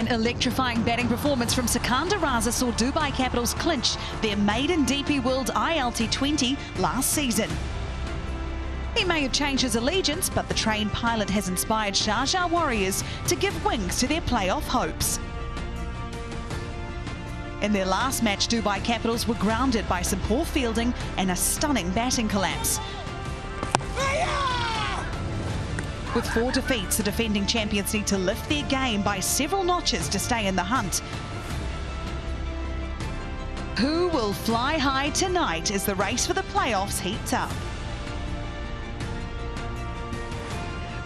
An electrifying batting performance from Sikander Raza saw Dubai Capitals clinch their maiden DP World ILT20 last season. He may have changed his allegiance, but the trained pilot has inspired Sharjah Warriorz to give wings to their playoff hopes. In their last match, Dubai Capitals were grounded by some poor fielding and a stunning batting collapse. With 4 defeats, the defending champions need to lift their game by several notches to stay in the hunt. Who will fly high tonight as the race for the playoffs heats up?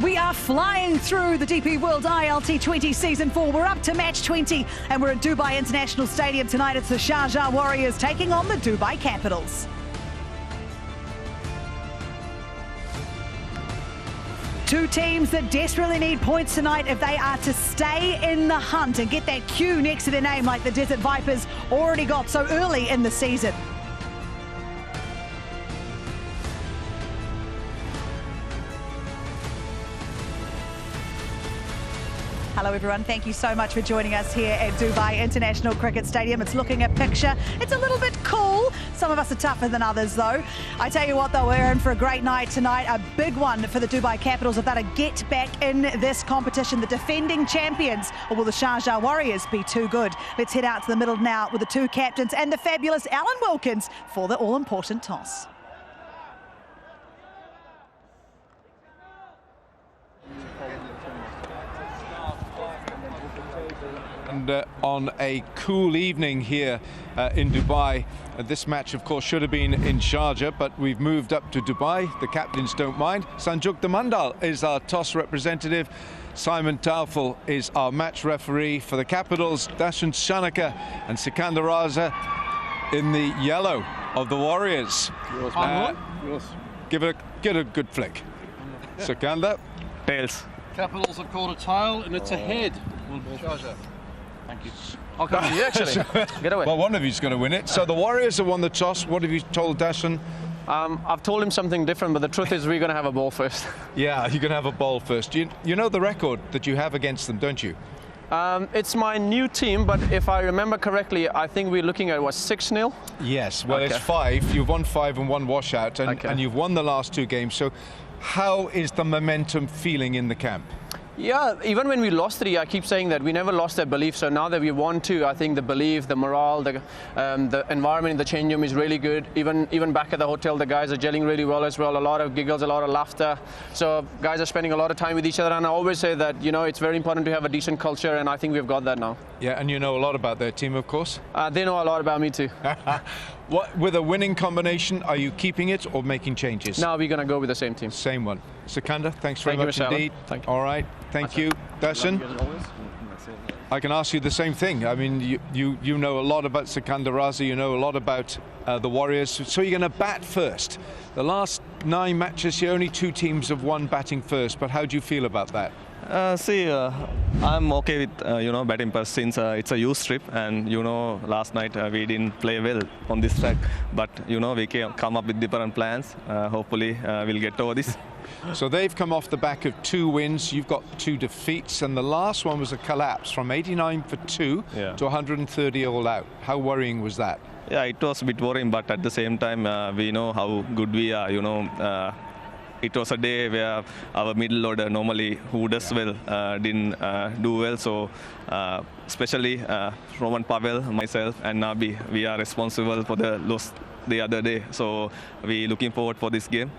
We are flying through the DP World ILT20 Season 4. We're up to match 20 and we're at Dubai International Stadium tonight. It's the Sharjah Warriorz taking on the Dubai Capitals. Two teams that desperately need points tonight if they are to stay in the hunt and get that Q next to their name like the Desert Vipers already got so early in the season. Hello everyone, thank you so much for joining us here at Dubai International Cricket Stadium. It's looking a picture. It's a little bit cool. Some of us are tougher than others though. I tell you what though, we're in for a great night tonight. A big one for the Dubai Capitals if they're to get back in this competition. The defending champions, or will the Sharjah Warriorz be too good? Let's head out to the middle now with the two captains and the fabulous Alan Wilkins for the all-important toss. And on a cool evening here in Dubai. This match, of course, should have been in Sharjah, but we've moved up to Dubai. The captains don't mind. Sanjuk Damandal is our toss representative. Simon Taufel is our match referee for the Capitals. Darshan Shanaka and Sikander Raza in the yellow of the Warriors. Give it a good flick. Sikander. Tails. Capitals have caught a tail and it's a head. Sharjah. Thank you. I'll come to you actually. Get away. Well, one of you's going to win it. So the Warriors have won the toss. What have you told Darshan? I've told him something different, but the truth is we're going to have a ball first. Yeah, you're going to have a ball first. You know the record that you have against them, don't you? It's my new team, but if I remember correctly, I think we're looking at, what, 6-0? Yes, well, okay. It's 5. You've won 5 and 1 washout, and, okay. and you've won the last 2 games. So how is the momentum feeling in the camp? Yeah, even when we lost 3, I keep saying that we never lost that belief. So now that we won 2, I think the belief, the morale, the environment in the change room is really good. Even back at the hotel, the guys are gelling really well as well. A lot of giggles, a lot of laughter. So guys are spending a lot of time with each other. And I always say that, you know, it's very important to have a decent culture, and I think we've got that now. Yeah, and you know a lot about their team, of course. They know a lot about me too. What, with a winning combination, are you keeping it or making changes? No, we're going to go with the same team. Same one. Sikander, thanks very much Alan. indeed. Thank you. All right, thank you. Darshan, I can ask you the same thing. I mean, you know a lot about Sikander Raza, you know a lot about the Warriors, so you're going to bat first. The last 9 matches here, only 2 teams have won batting first, but how do you feel about that? I'm okay with batting first since it's a youth trip, and last night we didn't play well on this track, but we can come up with different plans. Hopefully we'll get over this. So they've come off the back of 2 wins. You've got 2 defeats, and the last one was a collapse from 89 for 2 to 130 all out. How worrying was that? Yeah, it was a bit worrying, but at the same time we know how good we are. It was a day where our middle order normally, who does well, didn't do well. So especially Roman Pavel, myself and Nabi, we are responsible for the loss the other day. So we're looking forward for this game.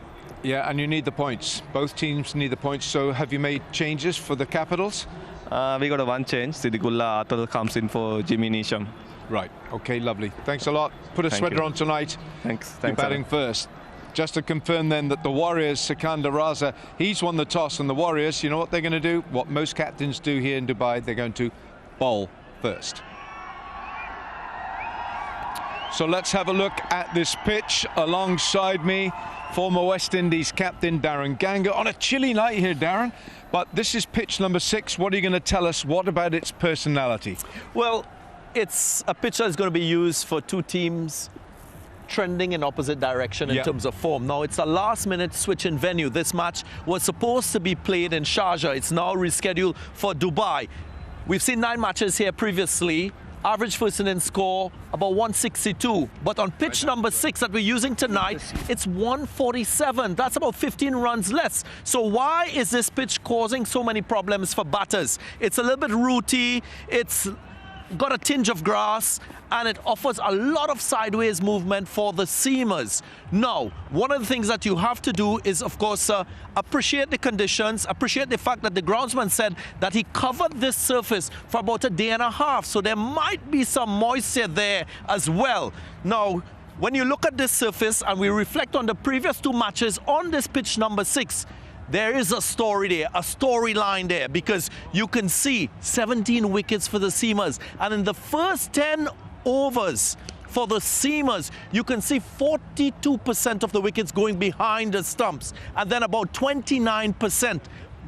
Yeah, and you need the points. Both teams need the points. So have you made changes for the Capitals? We got a 1 change. Sidikulla Atal comes in for Jimmy Neesham. Right. Okay, lovely. Thanks a lot. Put a sweater on tonight. Thanks. You're batting first. Just to confirm then that the Warriors, Sikander Raza, he's won the toss, and the Warriors, you know what they're going to do? What most captains do here in Dubai, they're going to bowl first. So let's have a look at this pitch. Alongside me, former West Indies captain Darren Ganga. On a chilly night here, Darren, but this is pitch number 6. What are you going to tell us? What about its personality? Well, it's a pitch that's going to be used for 2 teams trending in opposite direction in terms of form. Now, it's a last-minute switch in venue. This match was supposed to be played in Sharjah. It's now rescheduled for Dubai. we've seen 9 matches here previously. Average first inning score about 162. But on pitch number 6 that we're using tonight, it's 147. That's about 15 runs less. So why is this pitch causing so many problems for batters? It's a little bit rooty. It's got a tinge of grass, and it offers a lot of sideways movement for the seamers. Now, one of the things that you have to do is, of course, appreciate the conditions, appreciate the fact that the groundsman said that he covered this surface for about a day and a half, so there might be some moisture there as well. Now, when you look at this surface and we reflect on the previous 2 matches on this pitch number 6, there is a story there, a storyline there, because you can see 17 wickets for the seamers. And in the first 10 overs for the seamers, you can see 42% of the wickets going behind the stumps, and then about 29%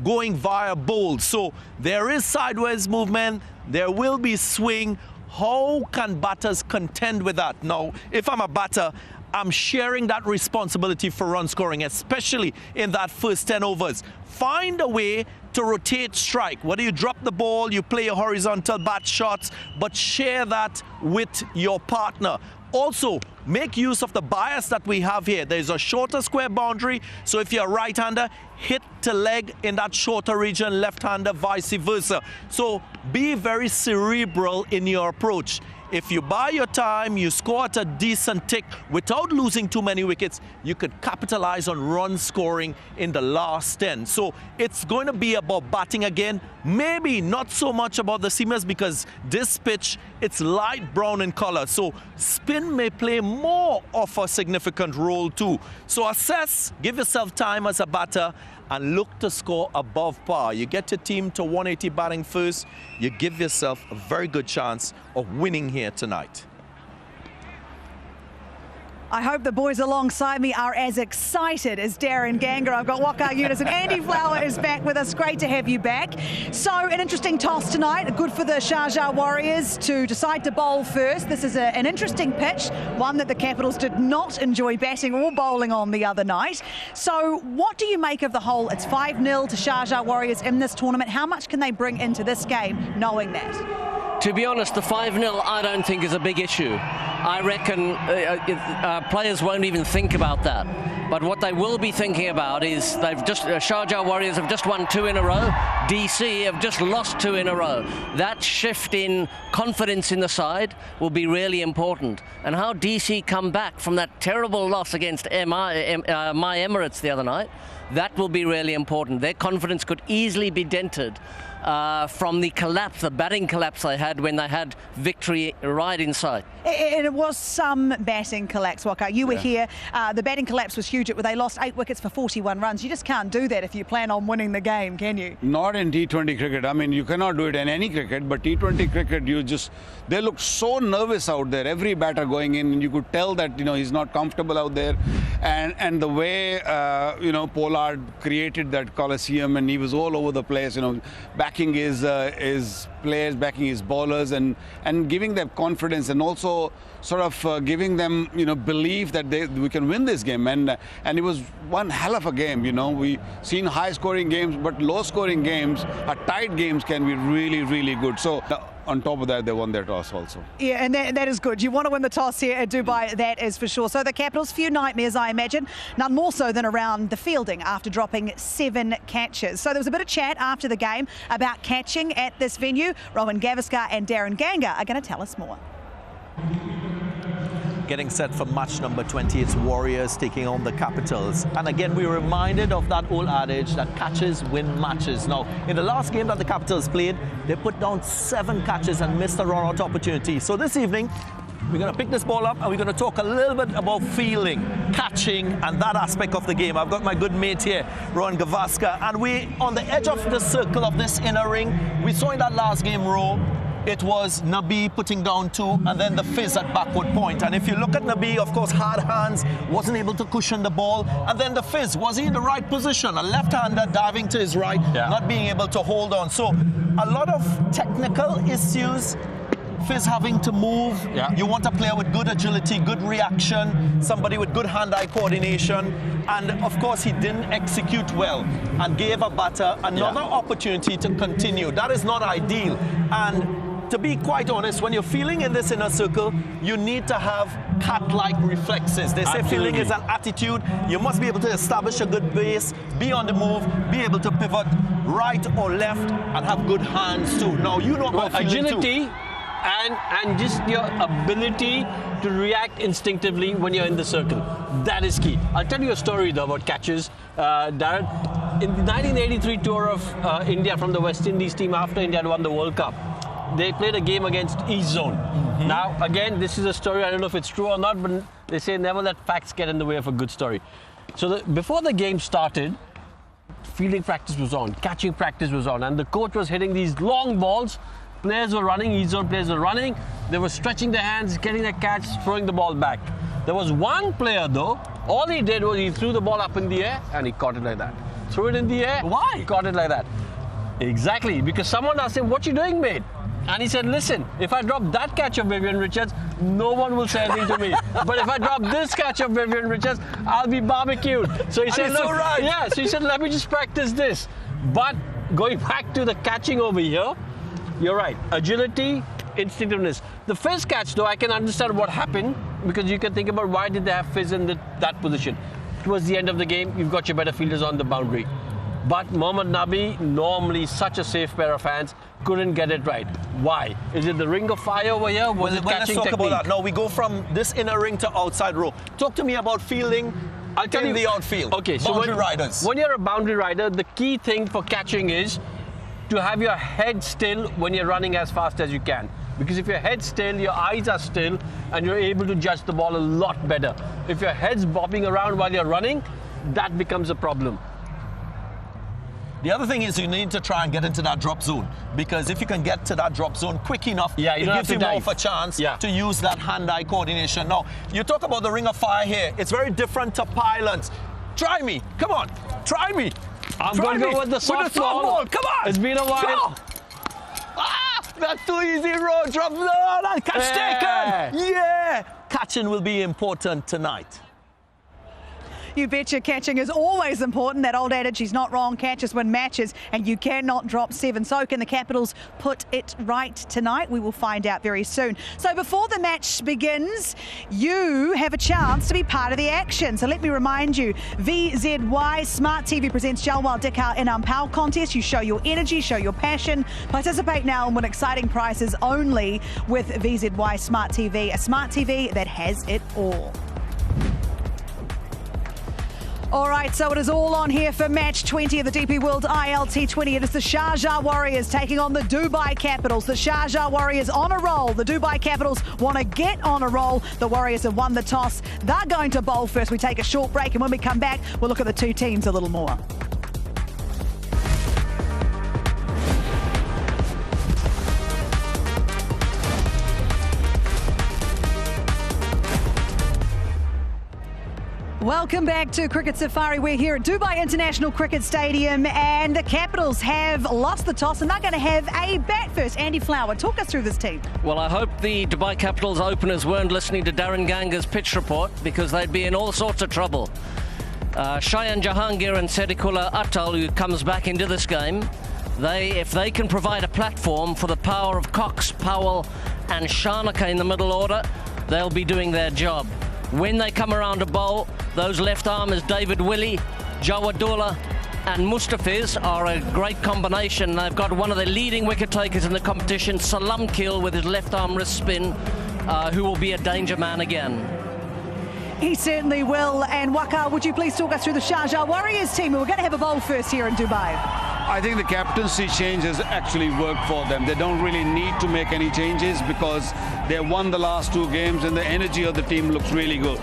going via bowls. So there is sideways movement, there will be swing. How can batters contend with that? Now, if I'm a batter, I'm sharing that responsibility for run scoring, especially in that first 10 overs. Find a way to rotate strike. Whether you drop the ball, you play your horizontal bat shots, but share that with your partner. Also, make use of the bias that we have here. There's a shorter square boundary, so if you're a right-hander, hit to leg in that shorter region, left-hander, vice versa. So be very cerebral in your approach. If you buy your time, you score at a decent tick without losing too many wickets, you could capitalize on run scoring in the last 10. So it's going to be about batting again, maybe not so much about the seamers, because this pitch, it's light brown in color. So spin may play more of a significant role too. So assess, give yourself time as a batter, and look to score above par. You get your team to 180 batting first, you give yourself a very good chance of winning here tonight. I hope the boys alongside me are as excited as Darren Ganga. I've got Waka Yunus and Andy Flower is back with us. Great to have you back. So an interesting toss tonight. Good for the Sharjah Warriors to decide to bowl first. This is an interesting pitch, one that the Capitals did not enjoy batting or bowling on the other night. So what do you make of the whole? It's 5-0 to Sharjah Warriors in this tournament. How much can they bring into this game knowing that? To be honest, the 5-0 I don't think is a big issue. I reckon players won't even think about that. But what they will be thinking about is Sharjah Warriors have just won 2 in a row. DC have just lost 2 in a row. That shift in confidence in the side will be really important. And how DC come back from that terrible loss against My Emirates the other night, that will be really important. Their confidence could easily be dented from the collapse, the batting collapse they had when they had victory right in sight. And it was some batting collapse, Waka. You were here. The batting collapse was huge. They lost 8 wickets for 41 runs. You just can't do that if you plan on winning the game, can you? Not in T20 cricket. I mean, you cannot do it in any cricket, but T20 cricket, they look so nervous out there. Every batter going in, and you could tell that, he's not comfortable out there. And the way, Pollard created that Coliseum, and he was all over the place, backing his players, backing his bowlers, and giving them confidence, and also sort of giving them, belief that we can win this game. And it was one hell of a game. We've seen high-scoring games, but low-scoring games, tight games can be really, really good. So on top of that, they won their toss also. Yeah, and that is good. You want to win the toss here at Dubai, that is for sure. So the Capitals, few nightmares, I imagine, none more so than around the fielding after dropping 7 catches. So there was a bit of chat after the game about catching at this venue. Rowan Gavaskar and Darren Ganga are going to tell us more. Getting set for match number 20, it's Warriors taking on the Capitals. And again, we're reminded of that old adage that catches win matches. Now, in the last game that the Capitals played, they put down 7 catches and missed a run-out opportunity. So this evening, we're going to pick this ball up and we're going to talk a little bit about fielding, catching, and that aspect of the game. I've got my good mate here, Rowan Gavaskar, and we're on the edge of the circle of this inner ring. We saw in that last game, Ro, it was Nabi putting down 2 and then the Fizz at backward point. And if you look at Nabi, of course, hard hands, wasn't able to cushion the ball. And then the Fizz, was he in the right position? A left-hander diving to his right, not being able to hold on. So a lot of technical issues Fizz having to move. Yeah. You want a player with good agility, good reaction, somebody with good hand-eye coordination. And of course, he didn't execute well and gave a batter another opportunity to continue. That is not ideal. And to be quite honest, when you're feeling in this inner circle, you need to have cat-like reflexes. They say feeling is an attitude. You must be able to establish a good base, be on the move, be able to pivot right or left, and have good hands too. Now, you know about agility and just your ability to react instinctively when you're in the circle. That is key. I'll tell you a story though about catches. Darren, in the 1983 tour of India from the West Indies team after India had won the World Cup, they played a game against East Zone. Now, again, this is a story, I don't know if it's true or not, but they say never let facts get in the way of a good story. So before the game started, fielding practice was on, catching practice was on, and the coach was hitting these long balls. Players were running, East Zone players were running. They were stretching their hands, getting their catch, throwing the ball back. There was one player though, all he did was he threw the ball up in the air and he caught it like that. Threw it in the air. Why? Caught it like that. Exactly, because someone asked him, "What you doing, mate?" And he said, "Listen, if I drop that catch of Vivian Richards, no one will say anything to me. But if I drop this catch of Vivian Richards, I'll be barbecued." So he said, "Look, yeah." So he said, "Let me just practice this." But going back to the catching over here, you're right. Agility, instinctiveness. The Fizz catch, though, I can understand what happened because you can think about why did they have Fizz in that position. Towards the end of the game, you've got your better fielders on the boundary. But Mohammad Nabi, normally such a safe pair of hands, couldn't get it right. Why? Is it the ring of fire over here? Was it catching let's talk technique? about that. No, we go from this inner ring to outside row. Talk to me about fielding in the outfield. Okay, so boundary riders. When you're a boundary rider, the key thing for catching is to have your head still when you're running as fast as you can. Because if your head's still, your eyes are still, and you're able to judge the ball a lot better. If your head's bobbing around while you're running, that becomes a problem. The other thing is you need to try and get into that drop zone, because if you can get to that drop zone quick enough, it gives you more of a chance to use that hand-eye coordination. Now, you talk about the ring of fire here. It's very different to pylons. Try me. Come on. Try me. I'm going to go with the softball. Come on. It's been a while. Go. That's too easy, Ro. Drop. No, that catch taken. Yeah. Catching will be important tonight. You betcha, catching is always important. That old adage, he's not wrong, catches win matches, and you cannot drop 7. So can the Capitals put it right tonight? We will find out very soon. So before the match begins, you have a chance to be part of the action. So let me remind you, VZY Smart TV presents Jalwal Dikar in Ampao contest. You show your energy, show your passion. Participate now and win exciting prizes only with VZY Smart TV, a smart TV that has it all. All right, so it is all on here for match 20 of the DP World ILT20. It is the Sharjah Warriors taking on the Dubai Capitals. The Sharjah Warriors on a roll. The Dubai Capitals want to get on a roll. The Warriors have won the toss. They're going to bowl first. We take a short break, and when we come back, we'll look at the two teams a little more. Welcome back to Cricket Safari. We're here at Dubai International Cricket Stadium, and the Capitals have lost the toss and they're going to have a bat first. Andy Flower, talk us through this team. Well, I hope the Dubai Capitals openers weren't listening to Darren Ganga's pitch report, because they'd be in all sorts of trouble. Shayan Jahangir and Sadiqullah Atal, who comes back into this game, if they can provide a platform for the power of Cox, Powell and Shanaka in the middle order, they'll be doing their job. When they come around to bowl, those left armers, David Willey, Jawadullah and Mustafiz, are a great combination. They've got one of the leading wicket takers in the competition, Salam Kill, with his left arm wrist spin, who will be a danger man again. He certainly will. And Waka, would you please talk us through the Sharjah Warriors team? We're going to have a bowl first here in Dubai. I think the captaincy change has actually worked for them. They don't really need to make any changes because they won the last 2 games and the energy of the team looks really good.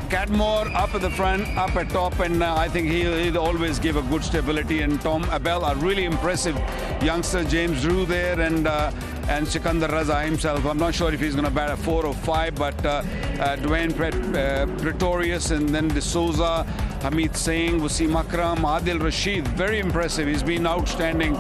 Cadmore up at the front, up at top, and I think he'll always give a good stability. And Tom Abel, a really impressive youngster. James Drew there, and Sikandar Raza himself. I'm not sure if he's going to bat a 4 or 5, but Dwayne Pretorius, and then D'Souza, Hamid Singh, Wasim Akram, Adil Rashid, very impressive. He's been outstanding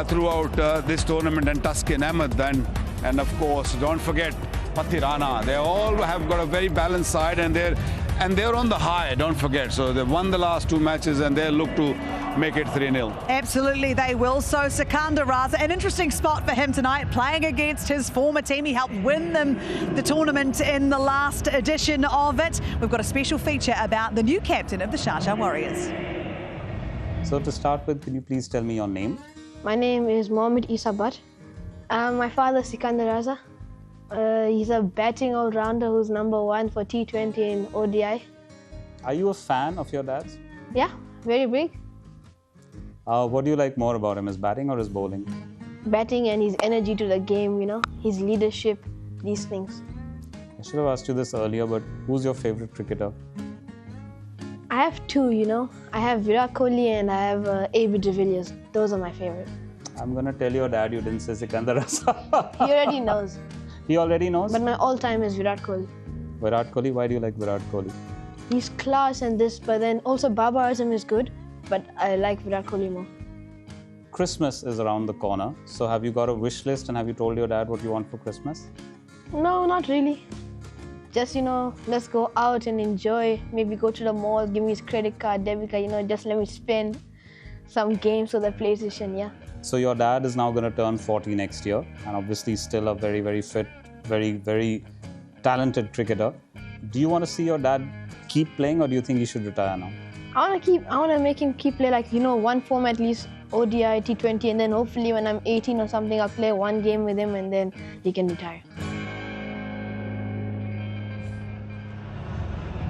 throughout this tournament, and Taskin Ahmed. And And of course, don't forget Pathirana. They all have got a very balanced side, and they're on the high, don't forget. So they won the last 2 matches and they look to make it 3-0. Absolutely, they will. So Sikandar Raza, an interesting spot for him tonight, playing against his former team. He helped win them the tournament in the last edition of it. We've got a special feature about the new captain of the Sharjah Warriors. So to start with, can you please tell me your name? My name is Mohammed Isa Bhatt. My father is Sikandar Raza. He's a batting all-rounder who's #1 for T20 and ODI. Are you a fan of your dad's? Yeah, very big. What do you like more about him, his batting or his bowling? Batting and his energy to the game, you know, his leadership, these things. I should have asked you this earlier, but who's your favorite cricketer? I have 2, you know. I have Virat Kohli and I have AB de Villiers. Those are my favorite. I'm going to tell your dad you didn't say Sikandar Raza. He already knows. He already knows? But my all-time is Virat Kohli. Virat Kohli? Why do you like Virat Kohli? He's class and this, but then also Babar Azam is good, but I like Virat Kohli more. Christmas is around the corner. So have you got a wish list and have you told your dad what you want for Christmas? No, not really. Just, you know, let's go out and enjoy. Maybe go to the mall, give me his credit card, debit card, you know, just let me spend some games for the PlayStation, yeah. So your dad is now going to turn 40 next year and obviously still a very, very fit, very, very talented cricketer. Do you want to see your dad keep playing or do you think he should retire now? I want to make him keep play like, you know, one form at least, ODI, T20, and then hopefully when I'm 18 or something, I'll play one game with him and then he can retire.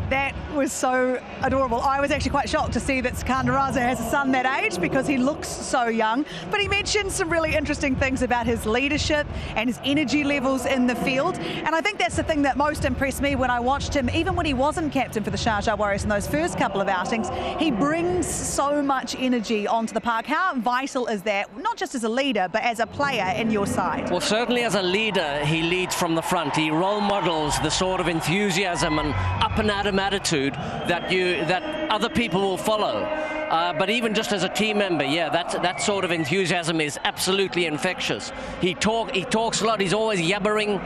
That was so adorable. I was actually quite shocked to see that Sikandar Raza has a son that age because he looks so young. But he mentioned some really interesting things about his leadership and his energy levels in the field. And I think that's the thing that most impressed me when I watched him, even when he wasn't captain for the Sharjah Warriors in those first couple of outings. He brings so much energy onto the park. How vital is that, not just as a leader, but as a player in your side? Well, certainly as a leader, he leads from the front. He role models the sort of enthusiasm and up and at 'em attitude that other people will follow. But even just as a team member, yeah, that sort of enthusiasm is absolutely infectious. He talks a lot. He's always yabbering.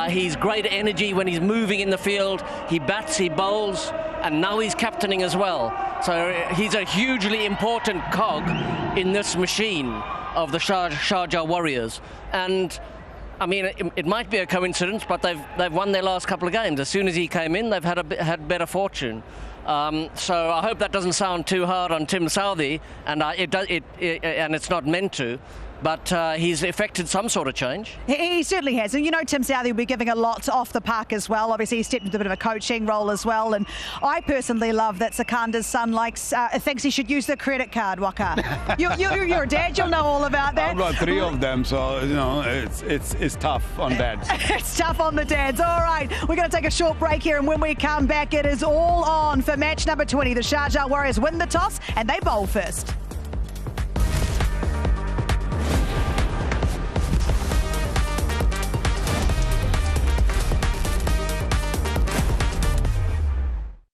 He's great energy when he's moving in the field. He bats, he bowls, and now he's captaining as well. So he's a hugely important cog in this machine of the Sharjah Warriors. And I mean, it might be a coincidence, but they've won their last couple of games. As soon as he came in, they've had better fortune. So I hope that doesn't sound too hard on Tim Southee, and and it's not meant to. But he's effected some sort of change. He certainly has. And you know, Tim Southee will be giving a lot off the park as well. Obviously, he stepped into a bit of a coaching role as well. And I personally love that Sikandar's son thinks he should use the credit card, Waka. You're a dad, you'll know all about that. I've got 3 of them, so, you know, it's tough on dads. It's tough on the dads. All right, we're going to take a short break here. And when we come back, it is all on for match number 20. The Sharjah Warriors win the toss and they bowl first.